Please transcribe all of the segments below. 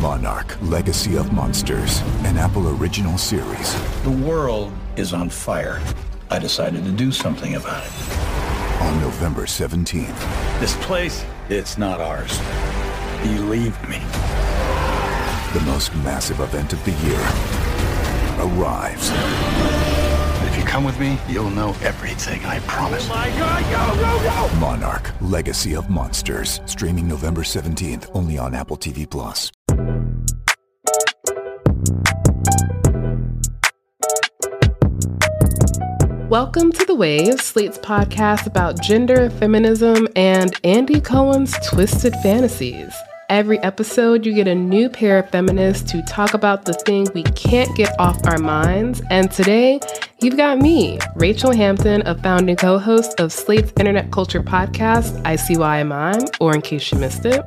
Monarch, Legacy of Monsters, an Apple original series. The world is on fire. I decided to do something about it. On November 17th. This place, it's not ours. Believe me. The most massive event of the year arrives. If you come with me, you'll know everything, I promise. Oh my God, go! Monarch, Legacy of Monsters. Streaming November 17th, only on Apple TV+. Welcome to The Waves, Slate's podcast about gender, feminism, and Andy Cohen's twisted fantasies. Every episode, you get a new pair of feminists to talk about the thing we can't get off our minds. And today, you've got me, Rachelle Hampton, a founding co-host of Slate's internet culture podcast, ICYMI, or in case you missed it.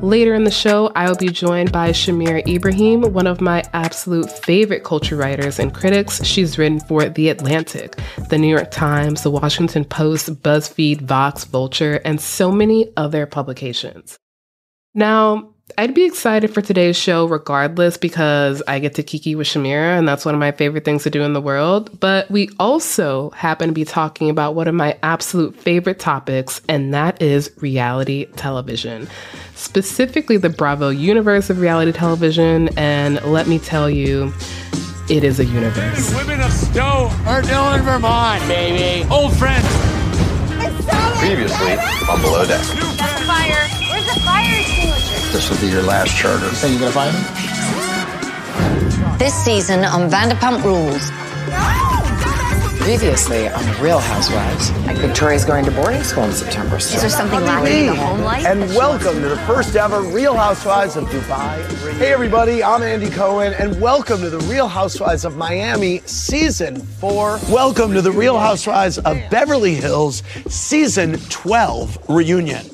Later in the show, I will be joined by Shamira Ibrahim, one of my absolute favorite culture writers and critics. She's written for The Atlantic, The New York Times, The Washington Post, BuzzFeed, Vox, Vulture, and so many other publications. Now, I'd be excited for today's show regardless because I get to kiki with Shamira, and that's one of my favorite things to do in the world. But we also happen to be talking about one of my absolute favorite topics, and that is reality television. Specifically, the Bravo universe of reality television, and let me tell you, it is a universe. Women of Stowe are doing Vermont, baby. Old friends. Previously on Below Deck. That's a fire. Where's the fire extinguisher? This will be your last charter. So you gonna find him? This season on Vanderpump Rules. Previously on the Real Housewives. Victoria's going to boarding school in September. Is there something lacking in the home life? And welcome to the first ever Real Housewives of Dubai. Hey everybody, I'm Andy Cohen, and welcome to the Real Housewives of Miami Season 4. Welcome to the Real Housewives of Beverly Hills Season 12 reunion.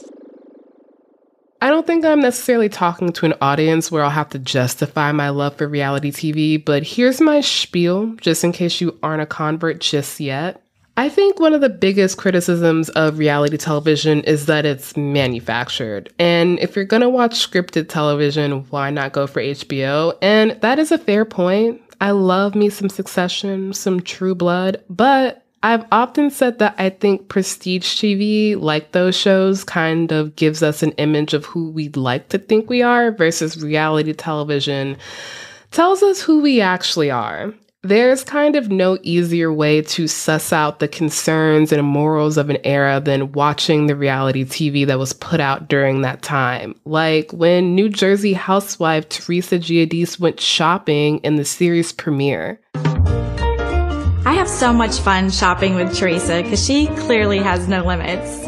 I don't think I'm necessarily talking to an audience where I'll have to justify my love for reality TV, but here's my spiel, just in case you aren't a convert just yet. I think one of the biggest criticisms of reality television is that it's manufactured. And if you're gonna watch scripted television, why not go for HBO? And that is a fair point. I love me some Succession, some True Blood, but I've often said that I think prestige TV, like those shows, kind of gives us an image of who we'd like to think we are versus reality television tells us who we actually are. There's kind of no easier way to suss out the concerns and morals of an era than watching the reality TV that was put out during that time. Like when New Jersey housewife Teresa Giudice went shopping in the series premiere. I have so much fun shopping with Teresa because she clearly has no limits.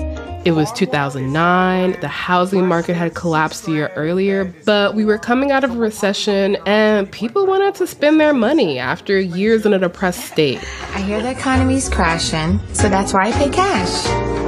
It was 2009, the housing market had collapsed a year earlier, but we were coming out of a recession and people wanted to spend their money after years in a depressed state. I hear the economy's crashing, so that's why I pay cash.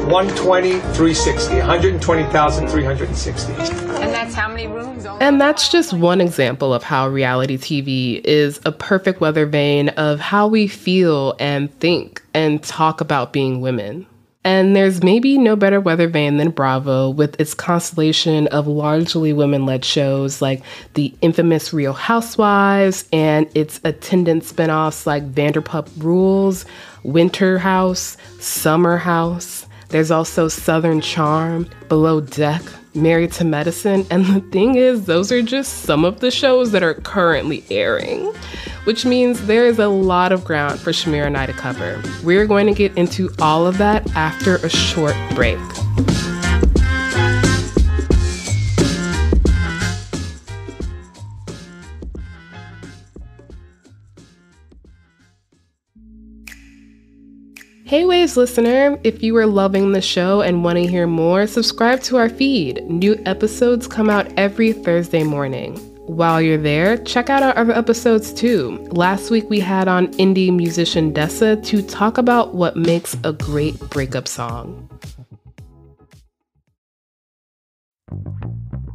120,360, 120,360. And that's how many rooms? And that's just one example of how reality TV is a perfect weather vane of how we feel and think and talk about being women. And there's maybe no better weather vane than Bravo with its constellation of largely women-led shows like the infamous Real Housewives and its attendant spinoffs like Vanderpump Rules, Winter House, Summer House. There's also Southern Charm, Below Deck, Married to Medicine, and the thing is, those are just some of the shows that are currently airing, which means there is a lot of ground for Shamira and I to cover. We're going to get into all of that after a short break. Hey Waves listener, if you are loving the show and want to hear more, subscribe to our feed. New episodes come out every Thursday morning. While you're there, check out our other episodes too. Last week we had on indie musician Dessa to talk about what makes a great breakup song.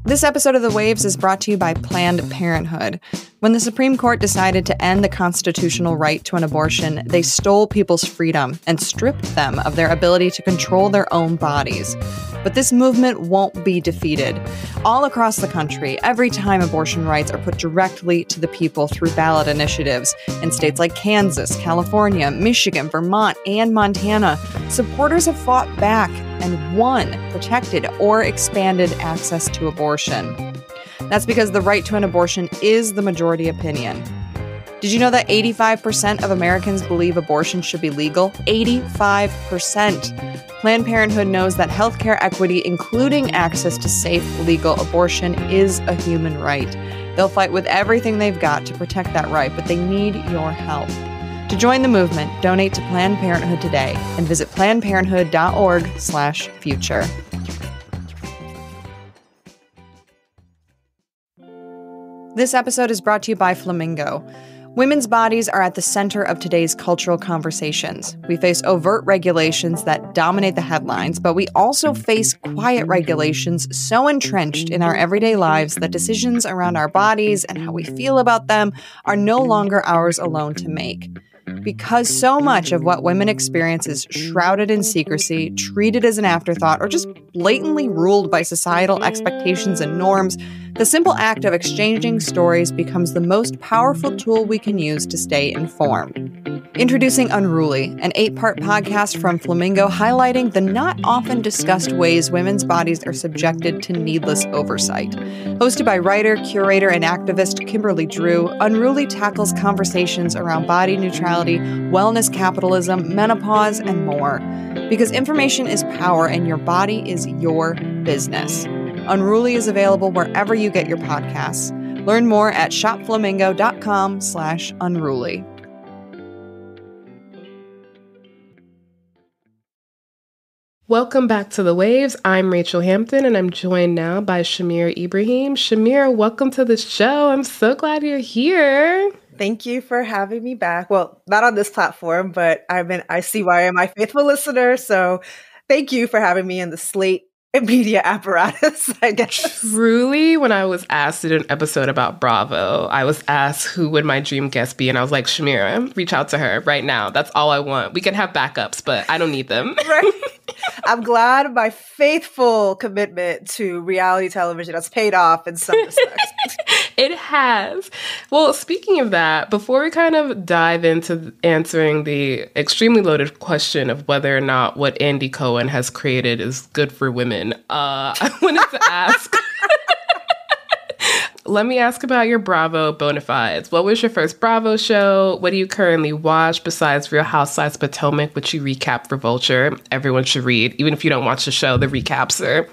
This episode of The Waves is brought to you by Planned Parenthood. When the Supreme Court decided to end the constitutional right to an abortion, they stole people's freedom and stripped them of their ability to control their own bodies. But this movement won't be defeated. All across the country, every time abortion rights are put directly to the people through ballot initiatives, in states like Kansas, California, Michigan, Vermont, and Montana, supporters have fought back and won protected or expanded access to abortion. That's because the right to an abortion is the majority opinion. Did you know that 85% of Americans believe abortion should be legal? 85%. Planned Parenthood knows that healthcare equity, including access to safe, legal abortion, is a human right. They'll fight with everything they've got to protect that right, but they need your help. To join the movement, donate to Planned Parenthood today and visit plannedparenthood.org/future. This episode is brought to you by Flamingo. Women's bodies are at the center of today's cultural conversations. We face overt regulations that dominate the headlines, but we also face quiet regulations so entrenched in our everyday lives that decisions around our bodies and how we feel about them are no longer ours alone to make. Because so much of what women experience is shrouded in secrecy, treated as an afterthought, or just blatantly ruled by societal expectations and norms, the simple act of exchanging stories becomes the most powerful tool we can use to stay informed. Introducing Unruly, an 8-part podcast from Flamingo highlighting the not often discussed ways women's bodies are subjected to needless oversight. Hosted by writer, curator, and activist Kimberly Drew, Unruly tackles conversations around body neutrality, wellness capitalism, menopause, and more. Because information is power and your body is your business. Unruly is available wherever you get your podcasts. Learn more at shopflamingo.com/unruly. Welcome back to The Waves. I'm Rachelle Hampton, and I'm joined now by Shamira Ibrahim. Shamira, welcome to the show. I'm so glad you're here. Thank you for having me back. Well, not on this platform, but I've been ICYMI faithful listener, so thank you for having me in the Slate media apparatus, I guess. Truly, when I was asked to do an episode about Bravo, I was asked who would my dream guest be, and I was like, Shamira, reach out to her right now. That's all I want. We can have backups, but I don't need them. Right. I'm glad my faithful commitment to reality television has paid off in some respects. It has. Well, speaking of that, before we kind of dive into answering the extremely loaded question of whether or not what Andy Cohen has created is good for women, I wanted to ask... Let me ask about your Bravo bona fides. What was your first Bravo show? What do you currently watch besides Real Housewives Potomac, which you recap for Vulture? Everyone should read. Even if you don't watch the show, the recaps are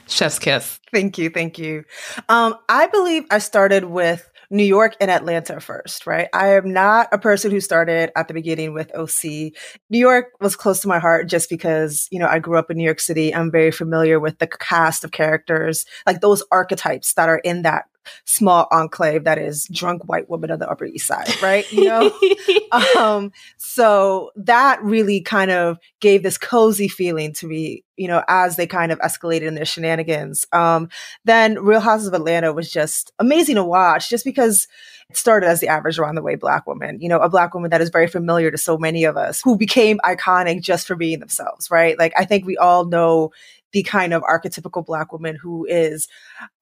chef's kiss. Thank you. Thank you. I believe I started with New York and Atlanta first, right? I am not a person who started at the beginning with OC. New York was close to my heart just because, you know, I grew up in New York City. I'm very familiar with the cast of characters, like those archetypes that are in that small enclave that is drunk white woman on the Upper East Side, right? You know? So that really kind of gave this cozy feeling to me, you know, as they kind of escalated in their shenanigans. Then Real Houses of Atlanta was just amazing to watch just because it started as the average around the way Black woman, you know, a Black woman that is very familiar to so many of us who became iconic just for being themselves, right? Like, I think we all know the kind of archetypical Black woman who is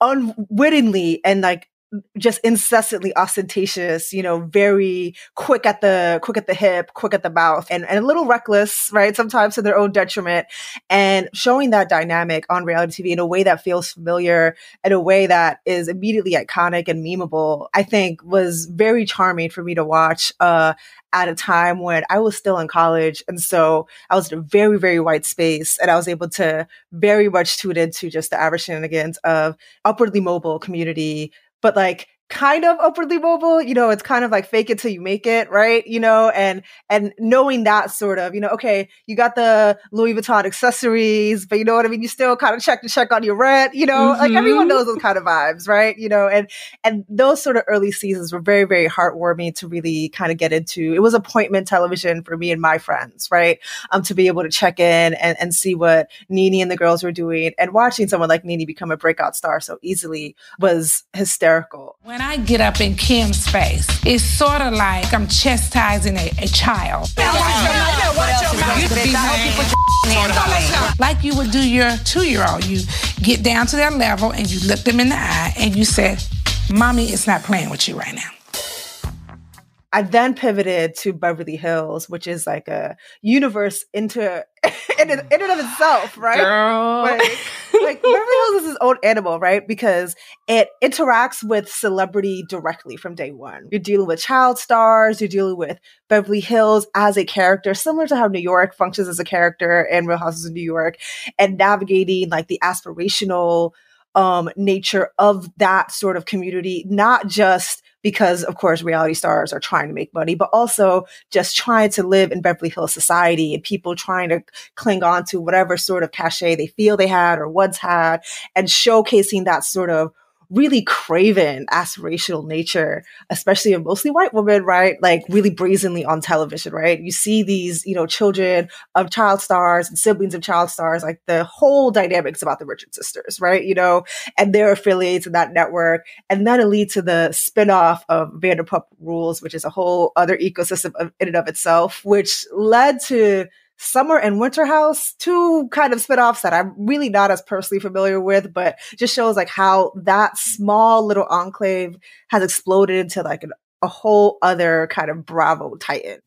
unwittingly and like just incessantly ostentatious, you know, very quick at the hip, quick at the mouth, and a little reckless, right? Sometimes to their own detriment. And showing that dynamic on reality TV in a way that feels familiar, in a way that is immediately iconic and memeable, I think was very charming for me to watch at a time when I was still in college. And so I was in a very, very white space, and I was able to very much tune into just the average shenanigans of upwardly mobile community, but like kind of upwardly mobile, you know, it's kind of like fake it till you make it, right? You know, and knowing that sort of, you know, okay, you got the Louis Vuitton accessories, but you know what I mean? You still kind of check on your rent, you know, like everyone knows those kind of vibes, right? You know, and those sort of early seasons were very, very heartwarming to really kind of get into. It was appointment television for me and my friends, right? To be able to check in and see what Nene and the girls were doing, and watching someone like Nene become a breakout star so easily was hysterical. When I get up in Kim's space, it's sort of like I'm chastising a child. What else Like you would do your 2-year-old. You get down to their level and you look them in the eye and you said, Mommy is not playing with you right now. I then pivoted to Beverly Hills, which is like a universe in and of itself, right? Girl. Like Beverly Hills is its own animal, right? Because it interacts with celebrity directly from day one. You're dealing with child stars, you're dealing with Beverly Hills as a character, similar to how New York functions as a character in Real Houses of New York, and navigating like the aspirational nature of that sort of community, not just because, of course, reality stars are trying to make money, but also just trying to live in Beverly Hills society and people trying to cling on to whatever sort of cachet they feel they had or once had, and showcasing that sort of really craven aspirational nature, especially in mostly white women, right? Like really brazenly on television, right? You see these, children of child stars and siblings of child stars, like the whole dynamics about the Richard sisters, right? And their affiliates in that network. And then it leads to the spinoff of Vanderpump Rules, which is a whole other ecosystem in and of itself, which led to Summer and Winter House, two kind of spinoffs that I'm really not as personally familiar with, but just shows like how that small little enclave has exploded into like a whole other kind of Bravo titan.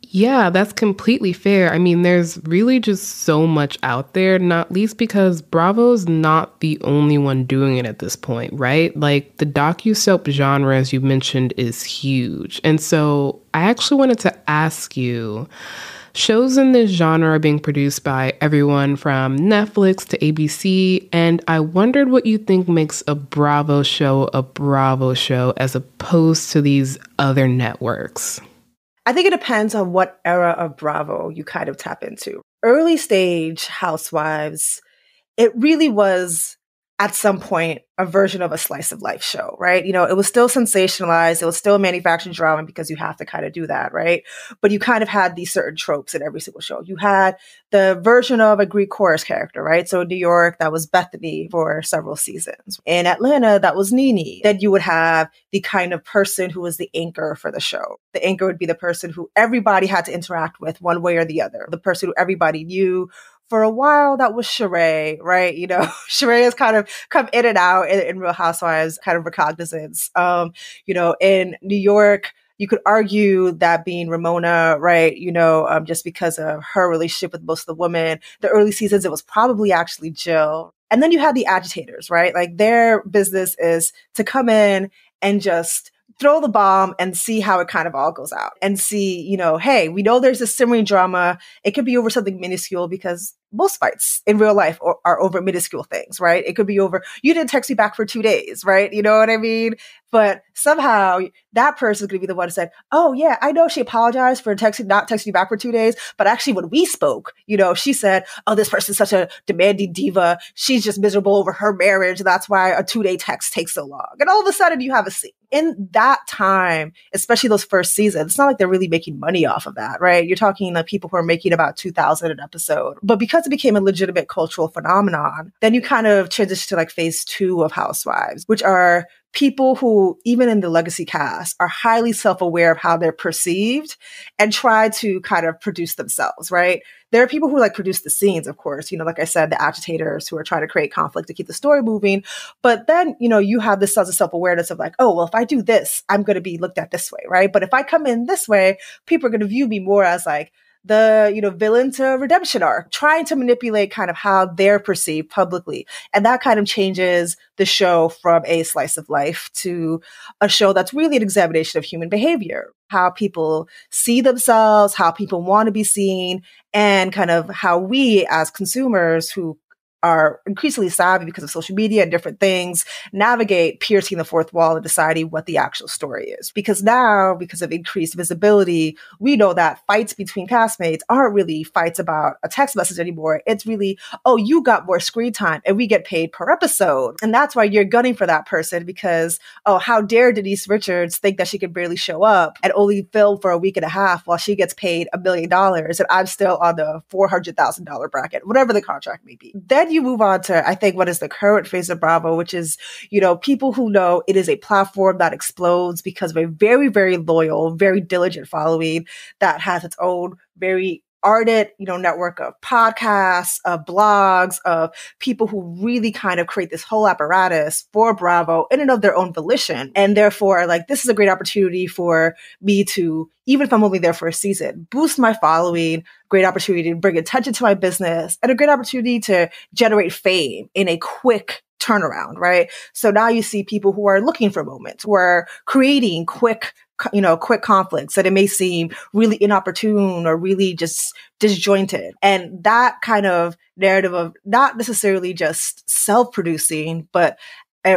Yeah, that's completely fair. I mean, there's really just so much out there, not least because Bravo's not the only one doing it at this point, right? Like the docusoap genre, as you mentioned, is huge. And so I actually wanted to ask you, shows in this genre are being produced by everyone from Netflix to ABC, and I wondered what you think makes a Bravo show as opposed to these other networks. I think it depends on what era of Bravo you kind of tap into. Early stage Housewives, it really was at some point a version of a slice of life show, right? It was still sensationalized. It was still a manufactured drama because you have to kind of do that, right? But you kind of had these certain tropes in every single show. You had the version of a Greek chorus character, right? So in New York, that was Bethany for several seasons. In Atlanta, that was Nene. Then you would have the kind of person who was the anchor for the show. The anchor would be the person who everybody had to interact with one way or the other. The person who everybody knew. For a while, that was Sheree, right? Sheree has kind of come in and out in Real Housewives, kind of recognizance. In New York, you could argue that being Ramona, right? Just because of her relationship with most of the women, the early seasons, it was probably actually Jill. And then you had the agitators, right? Like their business is to come in and just throw the bomb and see how it kind of all goes out and see, hey, we know there's this simmering drama. It could be over something minuscule because most fights in real life are over minuscule things, right? It could be over, you didn't text me back for 2 days, right? You know what I mean? But somehow that person's going to be the one who said, oh yeah, I know she apologized for not texting you back for 2 days. But actually when we spoke, she said, oh, this person's such a demanding diva. She's just miserable over her marriage. That's why a 2-day text takes so long. And all of a sudden you have a scene. In that time, especially those first seasons, it's not like they're really making money off of that, right? You're talking like people who are making about $2,000 an episode. But because it became a legitimate cultural phenomenon, then you kind of transition to like phase 2 of Housewives, which are people who, even in the legacy cast, are highly self-aware of how they're perceived and try to kind of produce themselves, right? There are people who like produce the scenes, of course, like I said, the agitators who are trying to create conflict to keep the story moving. But then, you have this sense of self-awareness of like, oh, well, if I do this, I'm going to be looked at this way, right? But if I come in this way, people are going to view me more as like the, villain to redemption arc, trying to manipulate kind of how they're perceived publicly. And that kind of changes the show from a slice of life to a show that's really an examination of human behavior, how people see themselves, how people want to be seen, and kind of how we as consumers who are increasingly savvy because of social media and different things, navigate piercing the fourth wall and deciding what the actual story is. Because now, because of increased visibility, we know that fights between castmates aren't really fights about a text message anymore. It's really, oh, you got more screen time and we get paid per episode. And that's why you're gunning for that person because, oh, how dare Denise Richards think that she can barely show up and only film for a week and a half while she gets paid $1 million and I'm still on the $400,000 bracket, whatever the contract may be. Then you move on to, I think, what is the current phase of Bravo, which is, people who know it is a platform that explodes because of a very, very loyal, very diligent following that has its own very ardent, network of podcasts, of blogs, of people who really kind of create this whole apparatus for Bravo in and of their own volition. And therefore, like, this is a great opportunity for me to, even if I'm only there for a season, boost my following, great opportunity to bring attention to my business, and a great opportunity to generate fame in a quick turnaround, right? So now you see people who are looking for moments, who are creating quick conflicts that it may seem really inopportune or really just disjointed. And that kind of narrative of not necessarily just self-producing, but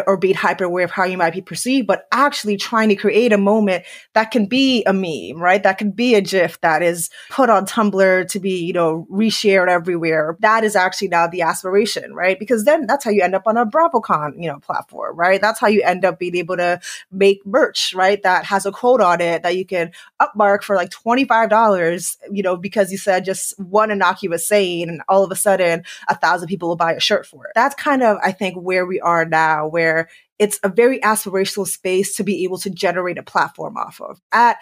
or being hyper aware of how you might be perceived, but actually trying to create a moment that can be a meme, right? That can be a GIF that is put on Tumblr to be, reshared everywhere. That is actually now the aspiration, right? Because then that's how you end up on a BravoCon, platform, right? That's how you end up being able to make merch, right? That has a quote on it that you can upmark for like $25, because you said just one innocuous saying, and all of a sudden 1,000 people will buy a shirt for it. That's kind of, I think, where we are now, where it's a very aspirational space to be able to generate a platform off of at,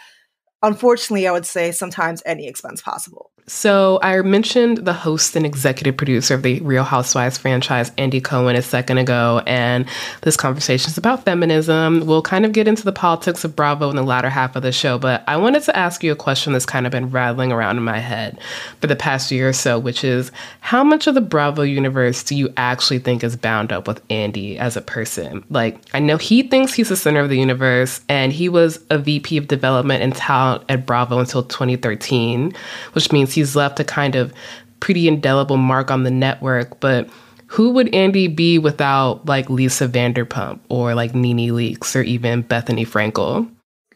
unfortunately, I would say sometimes any expense possible. So I mentioned the host and executive producer of the Real Housewives franchise, Andy Cohen, a second ago, and this conversation is about feminism. We'll kind of get into the politics of Bravo in the latter half of the show, but I wanted to ask you a question that's kind of been rattling around in my head for the past year or so, which is, how much of the Bravo universe do you actually think is bound up with Andy as a person? Like, I know he thinks he's the center of the universe, and he was a VP of development and talent at Bravo until 2013, which means he's left a kind of pretty indelible mark on the network. But who would Andy be without like Lisa Vanderpump or like Nene Leakes or even Bethany Frankel?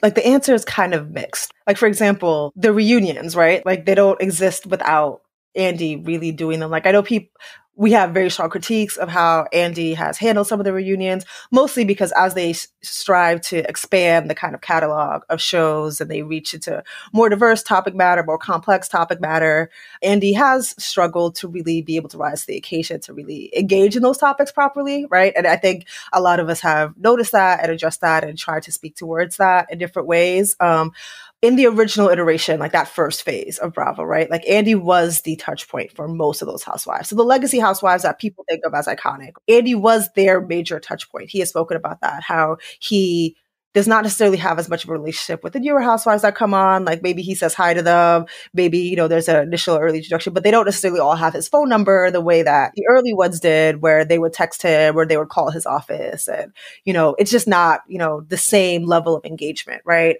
Like, the answer is kind of mixed. Like, for example, the reunions, right? Like, they don't exist without Andy really doing them. Like, I know we have very strong critiques of how Andy has handled some of the reunions, mostly because as they strive to expand the kind of catalog of shows and they reach into more diverse topic matter, more complex topic matter, Andy has struggled to really be able to rise to the occasion to really engage in those topics properly, right? And I think a lot of us have noticed that and addressed that and tried to speak towards that in different ways. In the original iteration, like that first phase of Bravo, right? Like, Andy was the touch point for most of those housewives. So the legacy housewives that people think of as iconic, Andy was their major touch point. He has spoken about that, how he does not necessarily have as much of a relationship with the newer housewives that come on. Like, maybe he says hi to them. Maybe, there's an initial early introduction, but they don't necessarily all have his phone number the way that the early ones did, where they would text him or they would call his office. And, it's just not, the same level of engagement, right?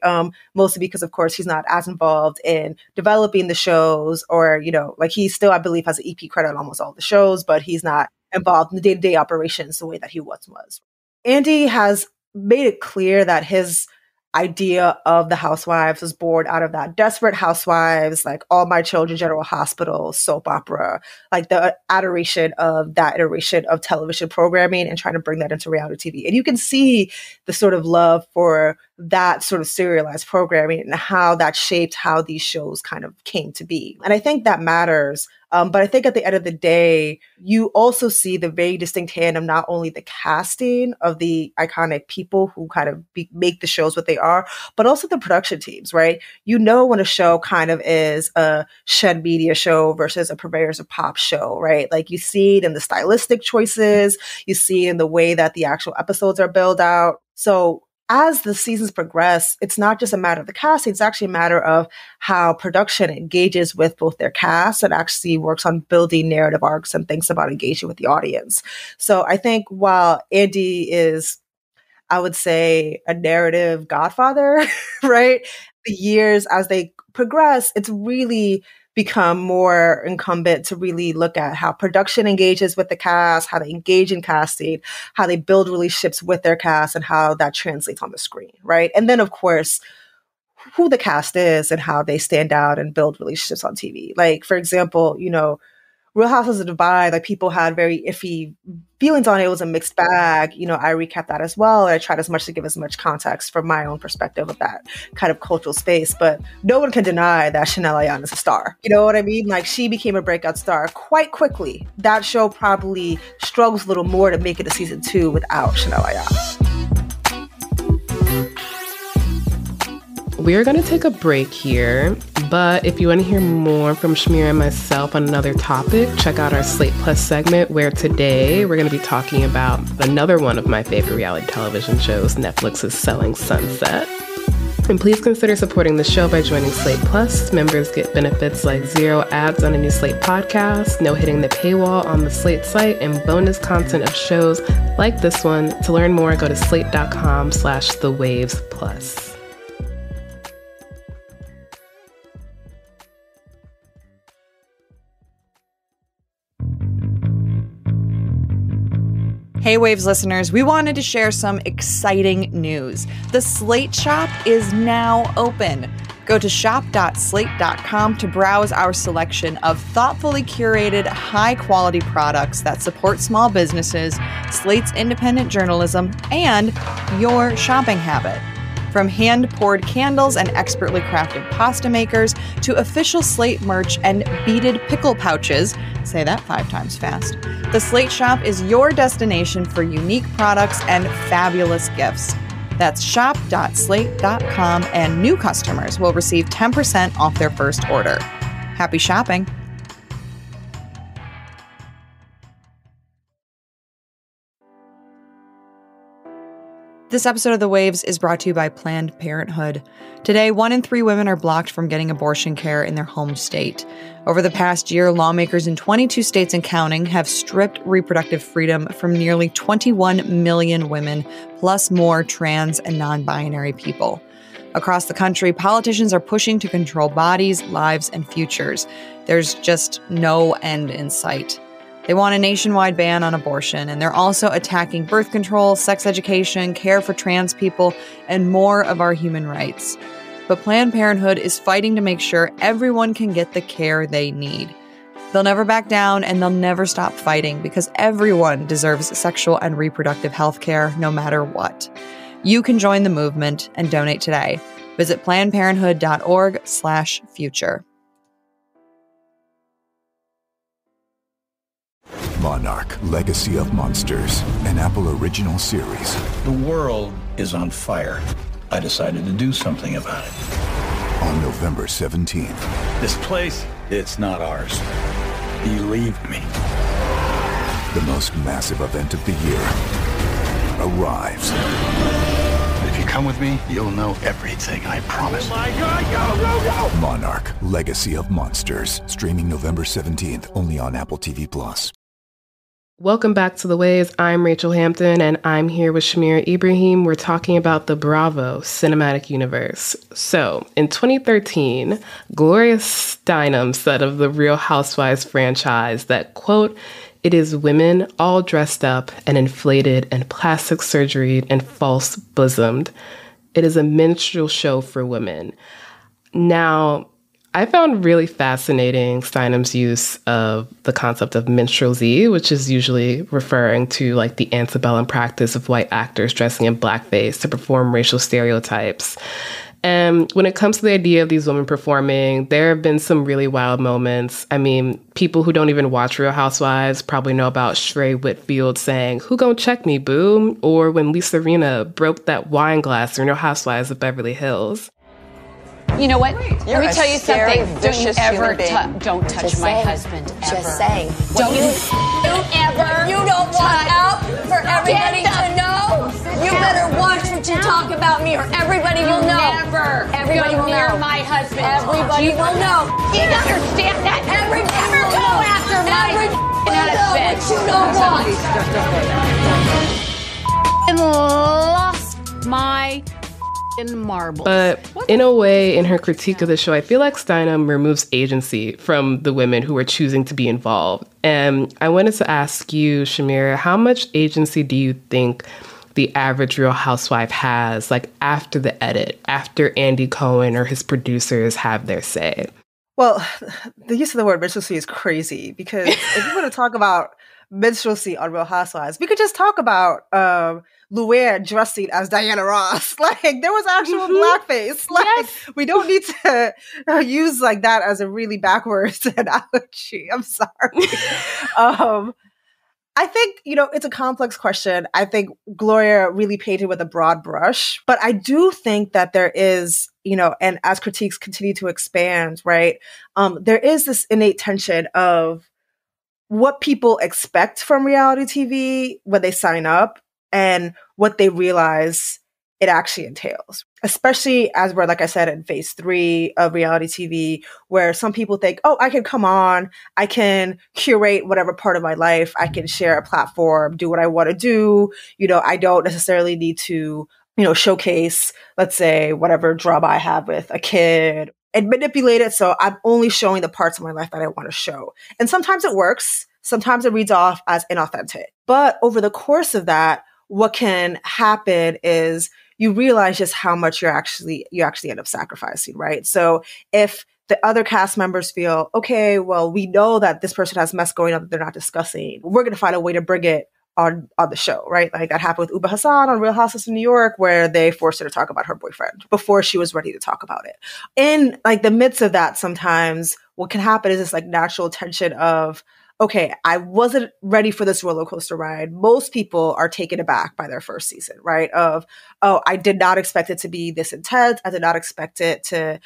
Mostly because, of course, he's not as involved in developing the shows or, like, he still, I believe, has an EP credit on almost all the shows, but he's not involved in the day-to-day operations the way that he once was. Andy has made it clear that his idea of the housewives was born out of that Desperate Housewives, like All My Children, General Hospital, soap opera, like the adoration of that iteration of television programming and trying to bring that into reality TV. And you can see the sort of love for that sort of serialized programming and how that shaped how these shows kind of came to be. And I think that matters. But I think at the end of the day, you also see the very distinct hand of not only the casting of the iconic people who kind of make the shows what they are, but also the production teams, right? When a show kind of is a Shed Media show versus a Purveyors of Pop show, right? Like, you see it in the stylistic choices, you see it in the way that the actual episodes are built out. So as the seasons progress, it's not just a matter of the casting, it's actually a matter of how production engages with both their cast and actually works on building narrative arcs and thinks about engaging with the audience. So I think while Andy is, I would say, a narrative godfather, right? The years as they progress, it's really become more incumbent to really look at how production engages with the cast, how they engage in casting, how they build relationships with their cast, and how that translates on the screen, right? And then, of course, who the cast is and how they stand out and build relationships on TV. Like, for example, Real Housewives of Dubai, like, people had very iffy feelings on it. It was a mixed bag. I recap that as well. And I tried as much to give as much context from my own perspective of that kind of cultural space. But no one can deny that Chanel Ayan is a star. You know what I mean? Like, she became a breakout star quite quickly. That show probably struggles a little more to make it to season 2 without Chanel Ayan. we're going to take a break here, but if you want to hear more from Shamira and myself on another topic, check out our Slate Plus segment, where today we're going to be talking about another one of my favorite reality television shows, Netflix's Selling Sunset. And please consider supporting the show by joining Slate Plus. Members get benefits like 0 ads on a new Slate podcast, no hitting the paywall on the Slate site, and bonus content of shows like this one. To learn more, go to slate.com/thewaves plus. Hey Waves listeners, we wanted to share some exciting news. The Slate Shop is now open. Go to shop.slate.com to browse our selection of thoughtfully curated, high-quality products that support small businesses, Slate's independent journalism, and your shopping habit. From hand-poured candles and expertly crafted pasta makers to official Slate merch and beaded pickle pouches, say that 5 times fast, the Slate Shop is your destination for unique products and fabulous gifts. That's shop.slate.com, and new customers will receive 10% off their first order. Happy shopping! This episode of The Waves is brought to you by Planned Parenthood. Today, 1 in 3 women are blocked from getting abortion care in their home state. Over the past year, lawmakers in 22 states and counting have stripped reproductive freedom from nearly 21 million women, plus more trans and non-binary people. Across the country, politicians are pushing to control bodies, lives, and futures. There's just no end in sight. They want a nationwide ban on abortion, and they're also attacking birth control, sex education, care for trans people, and more of our human rights. But Planned Parenthood is fighting to make sure everyone can get the care they need. They'll never back down, and they'll never stop fighting, because everyone deserves sexual and reproductive health care, no matter what. You can join the movement and donate today. Visit PlannedParenthood.org/future. Monarch, Legacy of Monsters, an Apple original series. The world is on fire. I decided to do something about it. On November 17th. This place, it's not ours. Believe me. The most massive event of the year arrives. If you come with me, you'll know everything, I promise. Oh my God, go! Monarch, Legacy of Monsters. Streaming November 17th, only on Apple TV+. Welcome back to The Waves. I'm Rachelle Hampton, and I'm here with Shamira Ibrahim. We're talking about the Bravo cinematic universe. So, in 2013, Gloria Steinem said of the Real Housewives franchise that, quote, "It is women all dressed up and inflated and plastic surgery and false bosomed. It is a minstrel show for women." Now, I found really fascinating Steinem's use of the concept of minstrelsy, which is usually referring to like the antebellum practice of white actors dressing in blackface to perform racial stereotypes. And when it comes to the idea of these women performing, there have been some really wild moments. I mean, people who don't even watch Real Housewives probably know about Sheree Whitfield saying, "Who gon' check me, boo?" Or when Lisa Rinna broke that wine glass in Real Housewives of Beverly Hills. You know what? Let me tell you something. Don't touch my husband ever. Just saying. Don't you ever. You don't want out for everybody to know? You better watch what you talk about me, or everybody will know. Never. Everybody go will near know. my husband. Everybody will know. You understand that? Everybody Never will go know. after my husband. You don't want. Lost my marbles. But in a way, in her critique of the show, I feel like Steinem removes agency from the women who are choosing to be involved. And I wanted to ask you, Shamira, how much agency do you think the average Real Housewife has, like after the edit, after Andy Cohen or his producers have their say? Well, the use of the word minstrelsy is crazy, because if you want to talk about minstrelsy on Real Housewives, we could just talk about Luann dressing as Diana Ross. Like, there was actual blackface. Like, yes. We don't need to use like that as a really backwards analogy. I'm sorry. I think, it's a complex question. I think Gloria really painted with a broad brush, but I do think that there is, and as critiques continue to expand, right, there is this innate tension of what people expect from reality TV when they sign up and what they realize it actually entails, especially as we're, like I said, in phase 3 of reality TV, where some people think, oh, I can come on, I can curate whatever part of my life, I can share a platform, do what I want to do. I don't necessarily need to, showcase, let's say, whatever drama I have with a kid and manipulate it. So I'm only showing the parts of my life that I want to show. And sometimes it works. Sometimes it reads off as inauthentic. But over the course of that, what can happen is you realize just how much you actually end up sacrificing, right? So if the other cast members feel, okay, well, we know that this person has mess going on that they're not discussing, we're going to find a way to bring it on the show, right? Like that happened with Uba Hassan on Real Housewives of New York, where they forced her to talk about her boyfriend before she was ready to talk about it. In like the midst of that, sometimes what can happen is this like natural tension of, okay, I wasn't ready for this roller coaster ride. Most people are taken aback by their first season, right? Of, oh, I did not expect it to be this intense. I did not expect it to,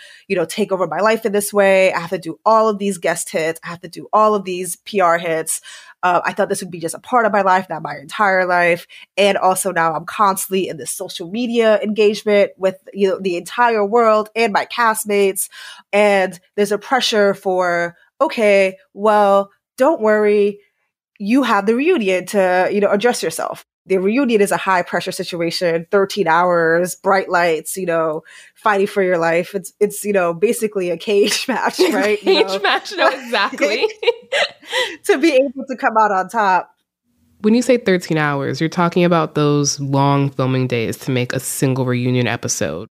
take over my life in this way. I have to do all of these guest hits. I have to do all of these PR hits. I thought this would be just a part of my life, not my entire life. And also now I'm constantly in this social media engagement with, the entire world and my castmates. And there's a pressure for, okay, well, don't worry, you have the reunion to, address yourself. The reunion is a high pressure situation, 13 hours, bright lights, fighting for your life. It's basically a cage match, right? Cage match, no, exactly. To be able to come out on top. When you say 13 hours, you're talking about those long filming days to make a single reunion episode.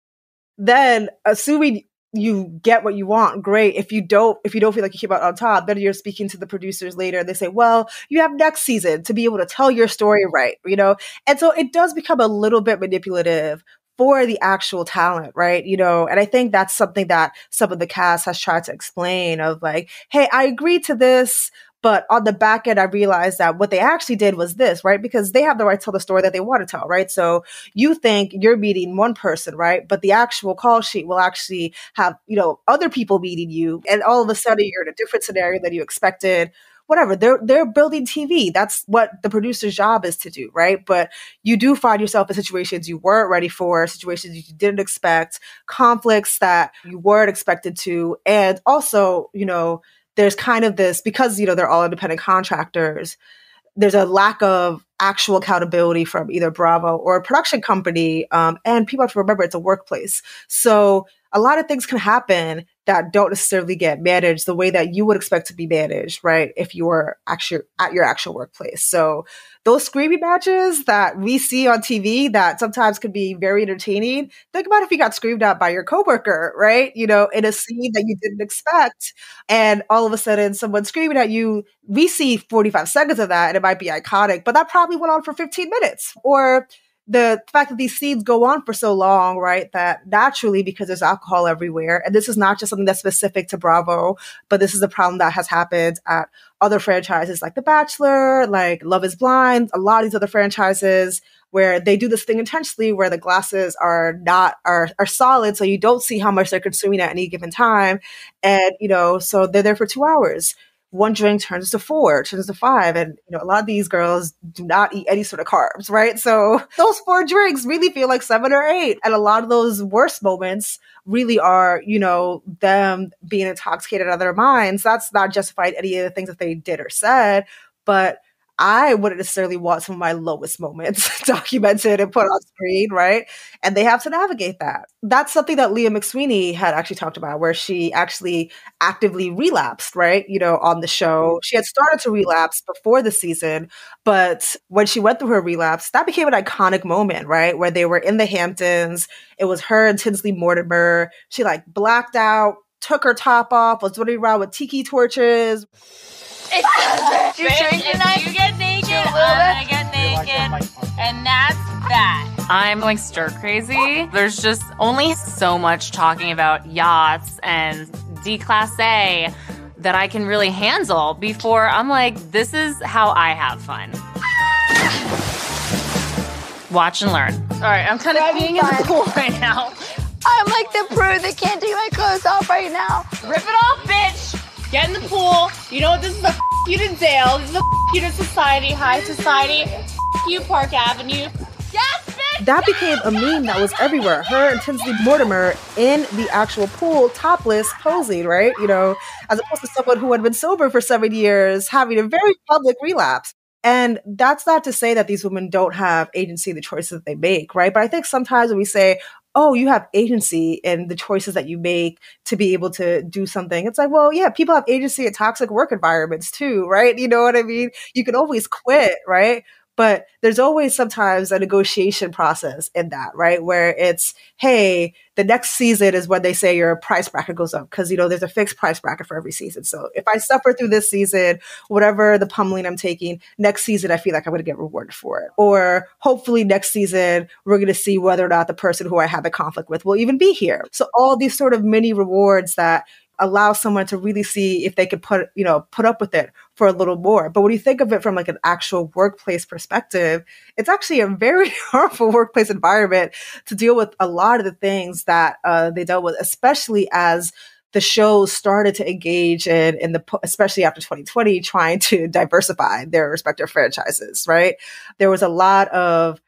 Then, assuming you get what you want, great. If you don't feel like you came out on top, then you're speaking to the producers later and they say, well, you have next season to be able to tell your story right, And so it does become a little bit manipulative for the actual talent, right? And I think that's something that some of the cast has tried to explain of like, hey, I agreed to this, but on the back end, I realized that what they actually did was this, right? Because they have the right to tell the story that they want to tell, right? So you think you're meeting one person, right? But the actual call sheet will actually have, other people meeting you. And all of a sudden you're in a different scenario than you expected. Whatever, they're building TV. That's what the producer's job is to do, right? But you do find yourself in situations you weren't ready for, situations you didn't expect, conflicts that you weren't expected to. And also, there's kind of this, because, they're all independent contractors, there's a lack of actual accountability from either Bravo or a production company. And people have to remember it's a workplace. So a lot of things can happen that don't necessarily get managed the way that you would expect to be managed, right? If you were actually at your actual workplace. So those screaming matches that we see on TV that sometimes could be very entertaining. Think about if you got screamed at by your coworker, right? In a scene that you didn't expect. And all of a sudden someone's screaming at you. We see 45 seconds of that and it might be iconic, but that probably went on for 15 minutes. Or the fact that these scenes go on for so long, right, that naturally, because there's alcohol everywhere, and this is not just something that's specific to Bravo, but this is a problem that has happened at other franchises like The Bachelor, like Love is Blind, a lot of these other franchises where they do this thing intentionally where the glasses are solid, so you don't see how much they're consuming at any given time. And, so they're there for 2 hours. One drink turns to 4, turns to 5. And, a lot of these girls do not eat any sort of carbs, right? So those 4 drinks really feel like 7 or 8. And a lot of those worst moments really are, them being intoxicated out of their minds. That's not justified any of the things that they did or said, but I wouldn't necessarily want some of my lowest moments documented and put on screen, right? And they have to navigate that. That's something that Leah McSweeney had actually talked about, where she actually actively relapsed, right? On the show. She had started to relapse before the season, but when she went through her relapse, that became an iconic moment, right? Where they were in the Hamptons. It was her and Tinsley Mortimer. She blacked out, took her top off, was running around with tiki torches. You get naked, I'm gonna get naked, and that's that. I'm going stir crazy. There's just only so much talking about yachts and D-Class A that I can really handle before I'm like, this is how I have fun. Watch and learn. All right, I'm kind of being in the pool right now. I'm like the prude that can't take my clothes off right now. Rip it off, bitch. Get in the pool. You know what? This is a you to Dale. This is a you to society, high society. You, Park Avenue. Yes, bitch. That became a meme that was everywhere. Her and Tinsley Mortimer in the actual pool, topless, posing, right? You know, as opposed to someone who had been sober for 7 years, having a very public relapse. And that's not to say that these women don't have agency in the choices that they make, right? But I think sometimes when we say, oh, you have agency in the choices that you make to be able to do something. It's like, well, yeah, people have agency in toxic work environments too, right? You know what I mean? You can always quit, right? But there's always sometimes a negotiation process in that, right? Where it's, hey, the next season is when they say your price bracket goes up because, you know, there's a fixed price bracket for every season. So if I suffer through this season, whatever the pummeling I'm taking, next season, I feel like I'm going to get rewarded for it. Or hopefully next season, we're going to see whether or not the person who I had the conflict with will even be here. So all these sort of mini rewards that allow someone to really see if they could put up with it for a little more. But when you think of it from like an actual workplace perspective, it's actually a very harmful workplace environment to deal with a lot of the things that they dealt with, especially as the shows started to engage especially after 2020, trying to diversify their respective franchises, right? There was a lot of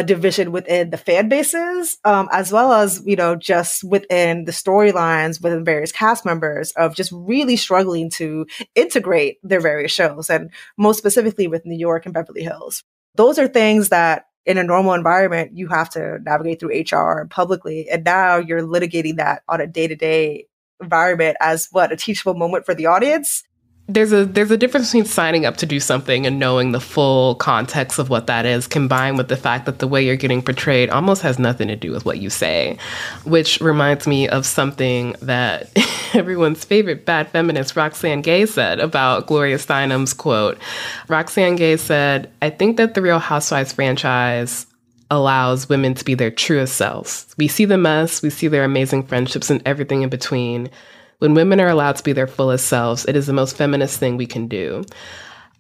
division within the fan bases, as well as, you know, just within the storylines within various cast members of just really struggling to integrate their various shows, and most specifically with New York and Beverly Hills. Those are things that in a normal environment, you have to navigate through HR and publicly. And now you're litigating that on a day-to-day environment as a teachable moment for the audience. There's a difference between signing up to do something and knowing the full context of what that is, combined with the fact that the way you're getting portrayed almost has nothing to do with what you say, which reminds me of something that everyone's favorite bad feminist Roxane Gay said about Gloria Steinem's quote. Roxane Gay said, "I think that the Real Housewives franchise allows women to be their truest selves. We see the mess, we see their amazing friendships and everything in between. When women are allowed to be their fullest selves, it is the most feminist thing we can do."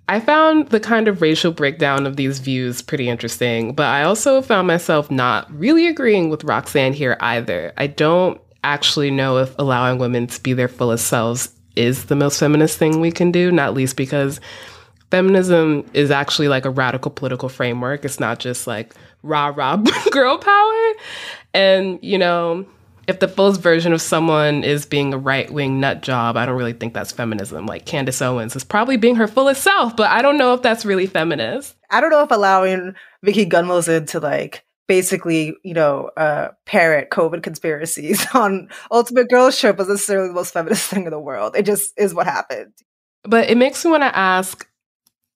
I found the kind of racial breakdown of these views pretty interesting, but I also found myself not really agreeing with Roxane here either. I don't actually know if allowing women to be their fullest selves is the most feminist thing we can do, not least because feminism is actually like a radical political framework. It's not just like rah-rah girl power. And, you know, if the fullest version of someone is being a right-wing nut job, I don't really think that's feminism. Like Candace Owens is probably being her fullest self, but I don't know if that's really feminist. I don't know if allowing Vicky Gunvalson to like basically, you know, parrot COVID conspiracies on Ultimate Girls Trip was necessarily the most feminist thing in the world. It just is what happened. But it makes me want to ask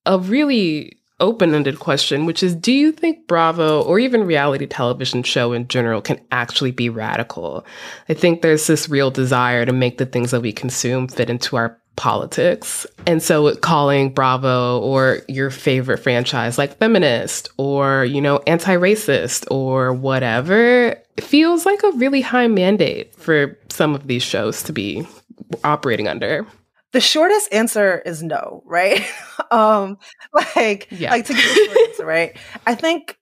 a really open-ended question, which is, do you think Bravo or even reality television show in general can actually be radical? I think there's this real desire to make the things that we consume fit into our politics. And so calling Bravo or your favorite franchise like feminist or, you know, anti-racist or whatever feels like a really high mandate for some of these shows to be operating under. The shortest answer is no, right? To give the short answer, right? I think,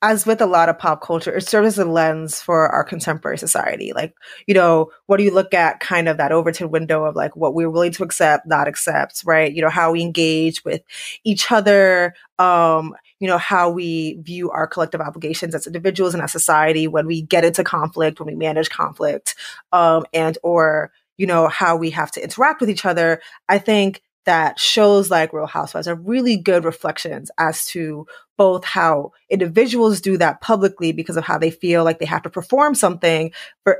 as with a lot of pop culture, it serves as a lens for our contemporary society. Like, you know, what do you look at kind of that Overton window of like what we're willing to accept, not accept, right? You know, how we engage with each other, you know, how we view our collective obligations as individuals and as society when we get into conflict, when we manage conflict, and or you know, how we have to interact with each other. I think that shows like Real Housewives are really good reflections as to both how individuals do that publicly because of how they feel like they have to perform something,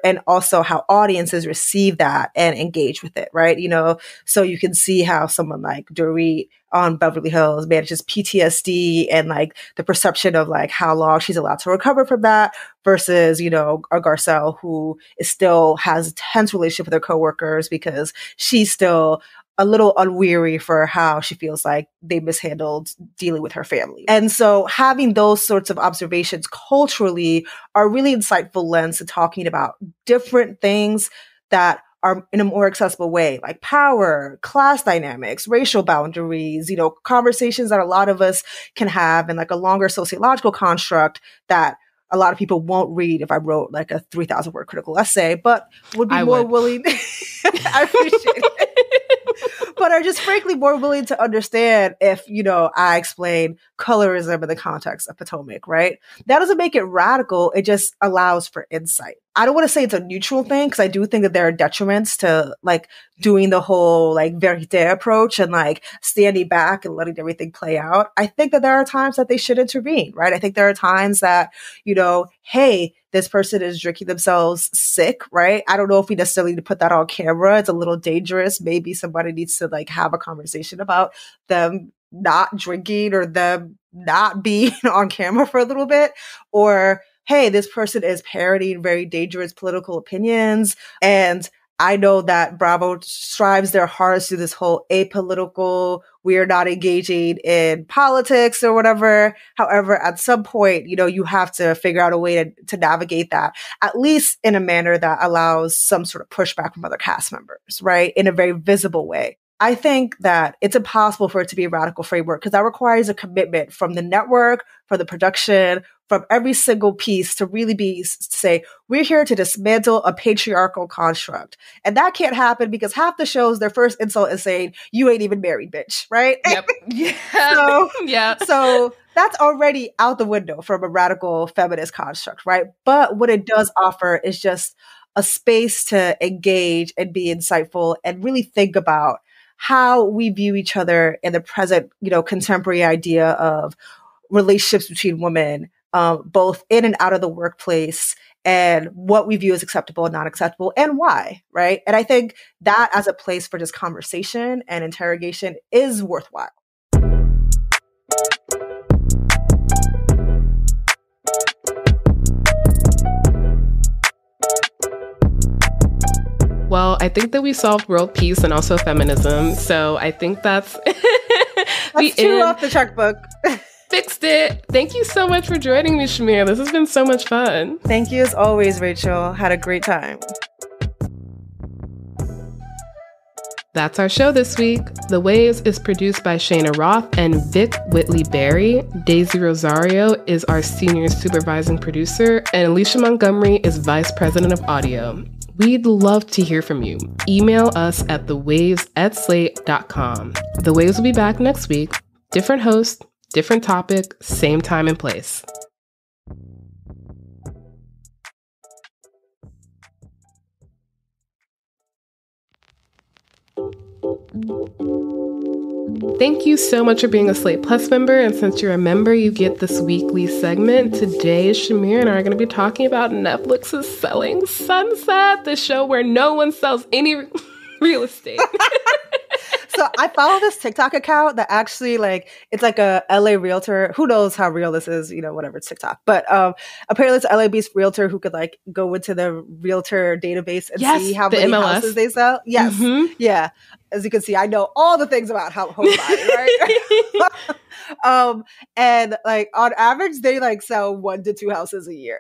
and also how audiences receive that and engage with it, right? You know, so you can see how someone like Dorit on Beverly Hills manages PTSD and like the perception of like how long she's allowed to recover from that versus, you know, a Garcelle who still has a tense relationship with her coworkers because she's still a little unweary for how she feels like they mishandled dealing with her family. And so having those sorts of observations culturally are really insightful lens to talking about different things that are in a more accessible way, like power, class dynamics, racial boundaries, conversations that a lot of us can have in like a longer sociological construct that a lot of people won't read if I wrote like a 3,000 word critical essay, but would be more willing. I appreciate it. But are just frankly more willing to understand if, I explain colorism in the context of Potomac, right? That doesn't make it radical. It just allows for insight. I don't want to say it's a neutral thing because I do think that there are detriments to like doing the whole like verité approach and like standing back and letting everything play out. I think that there are times that they should intervene, right? I think there are times that, hey, this person is drinking themselves sick, right? I don't know if we necessarily need to put that on camera. It's a little dangerous. Maybe somebody needs to like have a conversation about them not drinking or them not being on camera for a little bit. Or, hey, this person is parroting very dangerous political opinions. And I know that Bravo strives their hardest to this whole apolitical, we're not engaging in politics or whatever. However, at some point, you have to figure out a way to navigate that, at least in a manner that allows some sort of pushback from other cast members, right? In a very visible way. I think that it's impossible for it to be a radical framework because that requires a commitment from the network, from the production, from every single piece to really be to say, we're here to dismantle a patriarchal construct. And that can't happen because half the shows, their first insult is saying, you ain't even married, bitch, right? Yep. Yeah. So that's already out the window from a radical feminist construct, right? But what it does offer is just a space to engage and be insightful and really think about how we view each other in the present, contemporary idea of relationships between women, both in and out of the workplace, and what we view as acceptable and not acceptable and why, right? And I think that as a place for just conversation and interrogation is worthwhile. Well, I think that we solved world peace and also feminism. So I think that's two off the checkbook. Fixed it. Thank you so much for joining me, Shamira. This has been so much fun. Thank you as always, Rachel. Had a great time. That's our show this week. The Waves is produced by Cheyna Roth and Vic Whitley-Berry. Daisy Rosario is our senior supervising producer, and Alicia Montgomery is vice president of audio. We'd love to hear from you. Email us at thewaves@slate.com. The Waves will be back next week. Different host, different topic, same time and place. Thank you so much for being a Slate Plus member, and since you're a member, you get this weekly segment. Today, Shamira and I are going to be talking about Netflix's Selling Sunset, the show where no one sells any real estate. So I follow this TikTok account that actually it's like a LA realtor. Who knows how real this is, whatever, it's TikTok. But apparently it's an LA-based realtor who could go into the realtor database and see how many houses they sell. Yes. Mm-hmm. Yeah. As you can see, I know all the things about home buying, right? And on average, they sell 1 to 2 houses a year.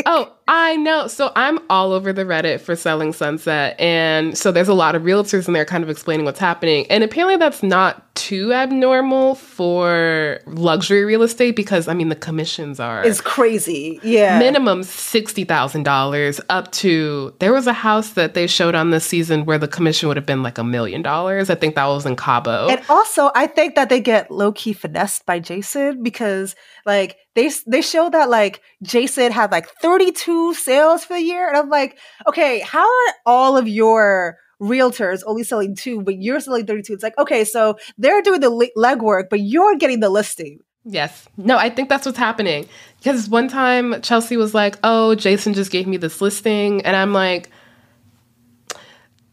Oh, I know. So I'm all over the Reddit for Selling Sunset. And so there's a lot of realtors in there kind of explaining what's happening. And apparently that's not too abnormal for luxury real estate because, the commissions are... It's crazy. Yeah. Minimum $60,000 up to... There was a house that they showed on this season where the commission would have been $1 million. I think that was in Cabo. And also, I think that they get low-key finessed by Jason because, they show that, Jason had, 32 sales for the year. And I'm like, okay, how are all of your realtors only selling 2, but you're selling 32? It's okay, so they're doing the legwork, but you're getting the listing. Yes. No, I think that's what's happening. Because one time Chelsea was like, oh, Jason just gave me this listing. And I'm like,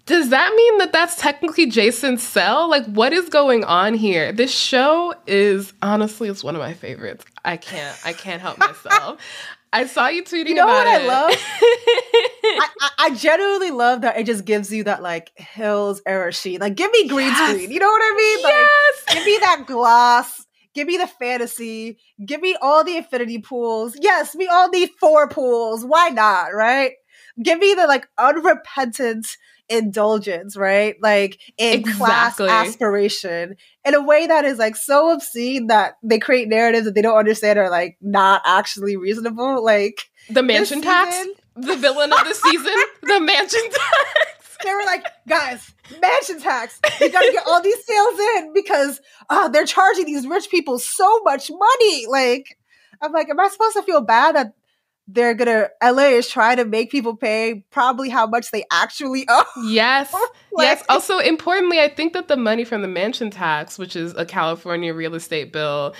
does that mean that that's technically Jason's sell? What is going on here? This show is, honestly, it's one of my favorites. I can't help myself. I saw you tweeting about it. You know what I love? I genuinely love that it just gives you that Hills era sheen. Give me green screen. You know what I mean? Yes. Give me that gloss. Give me the fantasy. Give me all the infinity pools. Yes, we all need 4 pools. Why not, right? give me the like unrepentant indulgence, right? Like in class aspiration in a way that is like so obscene that they create narratives that they don't understand are like not actually reasonable. Like the mansion tax, the villain of the season, the mansion tax. They were like, guys, mansion tax. We got to get all these sales in because they're charging these rich people so much money. Like, I'm like, am I supposed to feel bad that LA is trying to make people pay probably how much they actually owe? Yes. Yes. Also, importantly, I think that the money from the mansion tax, which is a California real estate bill,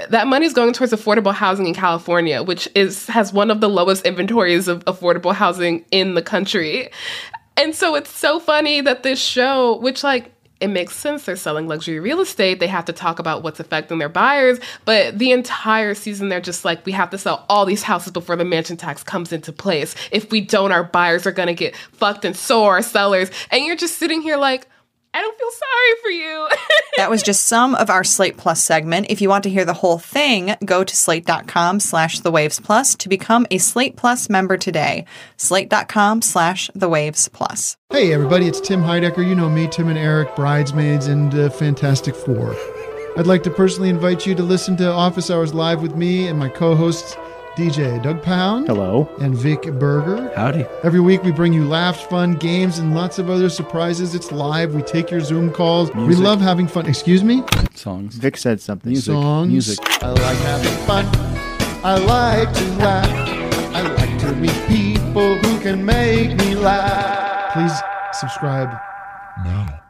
that money is going towards affordable housing in California, which has one of the lowest inventories of affordable housing in the country. And so it's so funny that this show, which like, it makes sense. They're selling luxury real estate. They have to talk about what's affecting their buyers. But the entire season, they're just like, we have to sell all these houses before the mansion tax comes into place. If we don't, our buyers are going to get fucked, and so are our sellers. And you're just sitting here like, I don't feel sorry for you. That was just some of our Slate Plus segment. If you want to hear the whole thing, go to slate.com/thewavesplus to become a Slate Plus member today. Slate.com/thewavesplus. Hey everybody, it's Tim Heidecker. You know me, Tim and Eric, Bridesmaids, and Fantastic Four. I'd like to personally invite you to listen to Office Hours Live with me and my co-hosts, DJ Doug Pound. Hello. And Vic Berger. Howdy. Every week we bring you laughs, fun, games, and lots of other surprises. It's live. We take your Zoom calls. Music. We love having fun. Excuse me? Songs. Vic said something. Songs. Music. I like having fun. I like to laugh. I like to meet people who can make me laugh. Please subscribe now.